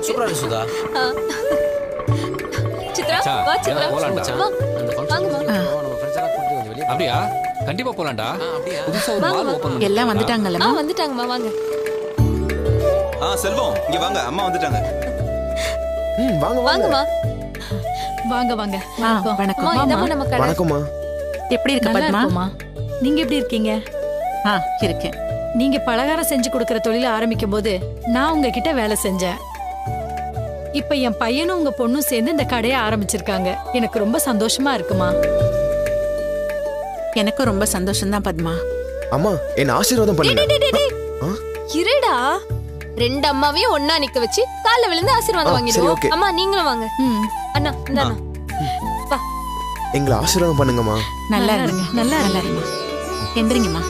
இருக்கு. சூப்பரா இருக்கு சுதா. சித்ரா வா சித்ரா போலாம்டா. வா வாங்கம்மா. நம்ம ஃப்ரெண்ட்ஸ் எல்லாம் கூட்டி வந்து வெளிய அப்படியா? கண்டிப்பா போலாம்டா. அப்படியா? புதுசா ஒரு வாங்க, மால் வாங்க. ஓபன் எல்லாம் வந்துட்டாங்கல்ல? வந்துட்டாங்கம்மா வாங்க. செல்வம் இங்க வாங்க, அம்மா வந்துட்டாங்க. வாங்க வாங்க. வாங்கம்மா. வாங்க வாங்க. வணக்கம். அம்மா இதாம்மா நம்ம கடை. வணக்கம்மா. எப்படி இருக்க நல்லா பத்மா? இருக்குமா? நீங்க எப்படி இருக்கீங்க? இருக்கேன். நீங்க பலகாரம் செஞ்சு கொடுக்கற தொழில ஆரம்பிக்கும் போது நான் உங்ககிட்ட வேலை செஞ்சேன். இப்ப என் பையனும் உங்க பொண்ணும் சேர்ந்து இந்த கடையை ஆரம்பிச்சிருக்காங்க. எனக்கு ரொம்ப சந்தோஷமா இருக்குமா. எனக்கும் ரொம்ப சந்தோஷம் தான் பத்மா. அம்மா என்ன ஆசீர்வாதம் பண்ணுங்க. டேய், டேய், டேய். இருடா. ரெண்டு அம்மாவையும் ஒண்ணா நிக்க வச்சு கால்ல விழுந்து ஆசீர்வாதம் சரி, வாங்கிடுவோம். okay. அம்மா நீங்களும் வாங்க. அண்ணா இந்த அண்ணா. வா. எங்களை ஆசீர்வாதம் பண்ணுங்கம்மா. நல்லா இருங்க. நல்லா இருங்க. எந்திரிங்கம்மா.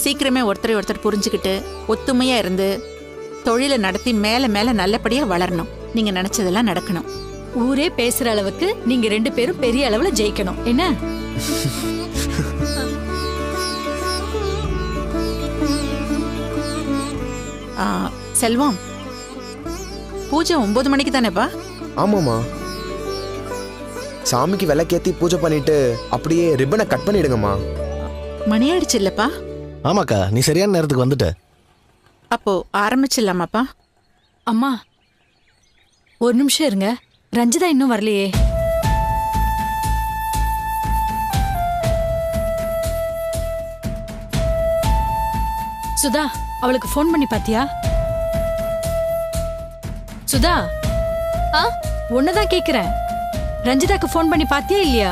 சீக்கிரமே ஒருத்தர் புரிஞ்சுக்கிட்டு ஒத்துமையா இருந்து தொழிலை நடத்தி மேல மேல நல்லபடியா வளரணும். நீங்க நினைச்சதெல்லாம் நடக்கணும். ஊரே பேசுற அளவுக்கு நீங்க ரெண்டு பேரும் பெரிய அளவுல ஜெயிக்கணும். என்ன? செல்வம், பூஜை 9 மணிக்கு தானேப்பா? ஆமாம்மா. சாமிக்கு விளக்கேத்தி பூஜை பண்ணிட்டு அப்படியே ரிப்பனை கட் பண்ணிடுங்கம்மா. மணி ஆயிடுச்சு இல்லப்பா? ஆமாக்கா, நீ சரியான நேரத்துக்கு வந்துட்ட. அப்போ ஆரம்பிச்சிடலாமாப்பா? அம்மா ஒரு நிமிஷம் இருங்க. ரஞ்சிதா இன்னும் வரலையே. சுதா, அவளுக்கு ஃபோன் பண்ணி பாத்தியா? சுதா, உன்னதான் கேக்குறேன். ரஞ்சிதாக்கு ஃபோன் பண்ணி பாத்தியா இல்லையா?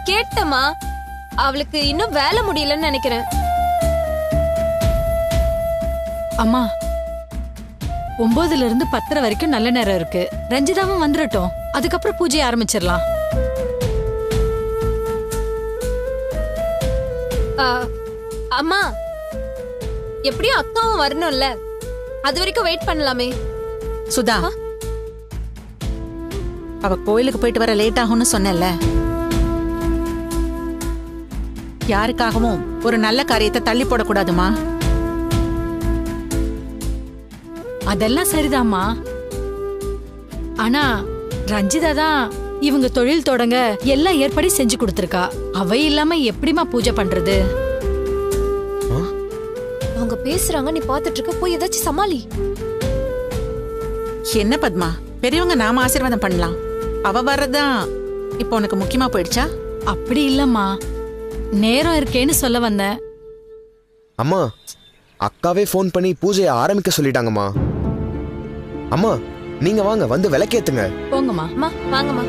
கேட்டம்மா. அவளுக்கு இன்னும் வேலை முடியலன்னு நினைக்கிறேன். அம்மா 9ல இருந்து 10 வரைக்கும் நல்ல நேரம் இருக்கு. ரஞ்சிதாவும் வந்துடட்டும். அதுக்கப்புறம் பூஜை ஆரம்பிச்சிடலாம். அம்மா எப்படியும் அக்காவும் வரணும்ல, அது வரைக்கும் வெயிட் பண்ணலாமே. சுதா, அவ கோயிலுக்கு போயிட்டு வர லேட் ஆகும்னு சொன்னல. யாருக்காகவும் ஒரு நல்ல காரியத்தை தள்ளி போடக்கூடாதுமா. அதெல்லாம் சரிதாம்மா. ஆனா ரஞ்சிதா தான் இவங்க தொழில் தொடங்க எல்லாம் ஏற்பாடு செஞ்சு கொடுத்திருக்கா. அவ இல்லாம எப்படிமா பூஜை பண்றது? அவங்க பேசுறாங்க, நீ பாத்துட்டு இருக்க. போய் ஏதாச்சும் சமாளி. என்ன பத்மா, பெரியவங்க நாம ஆசீர்வாதம் பண்ணலாம். அவ வர்றதுதான் இப்போ உனக்கு முக்கியமா போயிடுச்சா? அப்படி இல்லம்மா, நேரம் இருக்கேன்னு சொல்ல வந்தேன். அம்மா, அக்காவே ஃபோன் பண்ணி பூஜையை ஆரம்பிக்க சொல்லிட்டாங்கம்மா. அம்மா நீங்க வாங்க, வந்து விளக்கேத்துங்க. போங்கம்மா. அம்மா வாங்கம்மா.